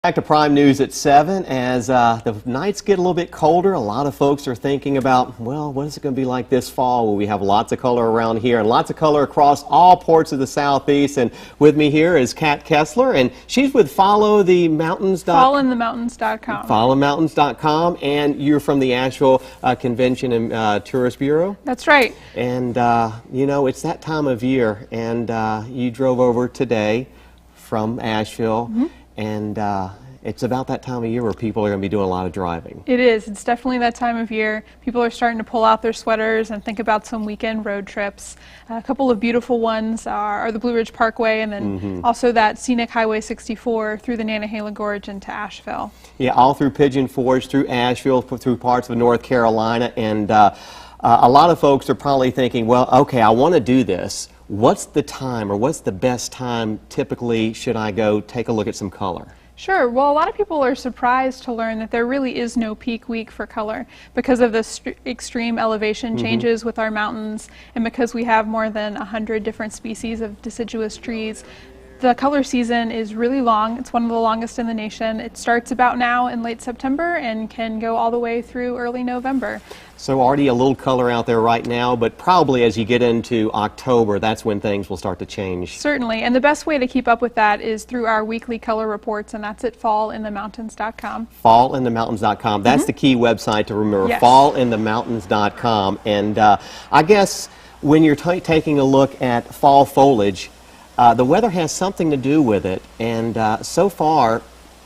Back to Prime News at 7. As the nights get a little bit colder, a lot of folks are thinking about, well, what is it going to be like this fall? Well, we have lots of color around here and lots of color across all parts of the Southeast. And with me here is Kat Kessler, and she's with FallInTheMountains.com. FallInTheMountains.com, and you're from the Asheville Convention and Tourist Bureau? That's right. And, you know, it's that time of year, and you drove over today from Asheville. And it's about that time of year where people are going to be doing a lot of driving. It is. It's definitely that time of year. People are starting to pull out their sweaters and think about some weekend road trips. A couple of beautiful ones are the Blue Ridge Parkway, and then also that scenic Highway 64 through the Nantahala Gorge into Asheville. Yeah, all through Pigeon Forge, through Asheville, through parts of North Carolina. And a lot of folks are probably thinking, well, okay, I want to do this. What's the time, or what's the best time typically should I go take a look at some color? Sure. Well, a lot of people are surprised to learn that there really is no peak week for color because of the extreme elevation changes with our mountains, and because we have more than 100 different species of deciduous trees. The color season is really long. It's one of the longest in the nation. It starts about now in late September and can go all the way through early November. So already a little color out there right now, but probably as you get into October, that's when things will start to change. Certainly, and the best way to keep up with that is through our weekly color reports, and that's at FallInTheMountains.com. FallInTheMountains.com. That's the key website to remember, yes. FallInTheMountains.com. And I guess when you're taking a look at fall foliage, the weather has something to do with it, and so far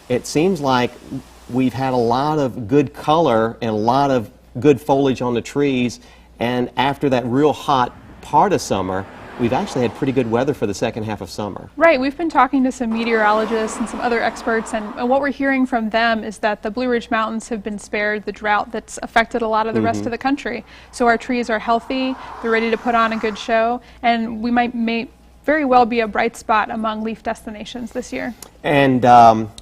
it seems like we've had a lot of good color and a lot of good foliage on the trees, and after that real hot part of summer, we've actually had pretty good weather for the second half of summer. Right, we've been talking to some meteorologists and some other experts, and what we're hearing from them is that the Blue Ridge Mountains have been spared the drought that's affected a lot of the rest of the country. So our trees are healthy, they're ready to put on a good show, and we may very well be a bright spot among leaf destinations this year. And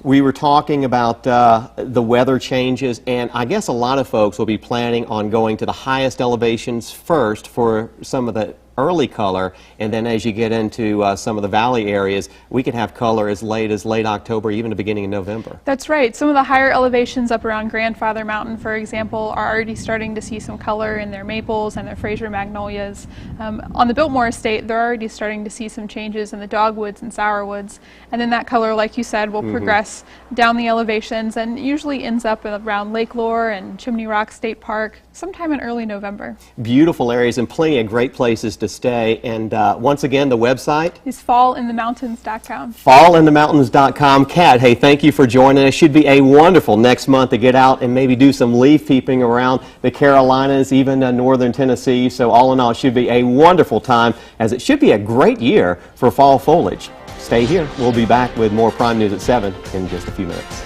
we were talking about the weather changes, and I guess a lot of folks will be planning on going to the highest elevations first for some of the early color, and then as you get into some of the valley areas, we could have color as late October, even the beginning of November. That's right. Some of the higher elevations up around Grandfather Mountain, for example, are already starting to see some color in their maples and their Fraser magnolias. On the Biltmore Estate, they're already starting to see some changes in the dogwoods and sourwoods, and then that color, like you said, will progress down the elevations and usually ends up around Lake Lure and Chimney Rock State Park sometime in early November. Beautiful areas and plenty of great places to stay. And once again, the website is FallInTheMountains.com. FallInTheMountains.com. Kat, hey, thank you for joining us. Should be a wonderful next month to get out and maybe do some leaf peeping around the Carolinas, even northern Tennessee. So all in all, it should be a wonderful time, as it should be a great year for fall foliage. Stay here. We'll be back with more Prime News at 7 in just a few minutes.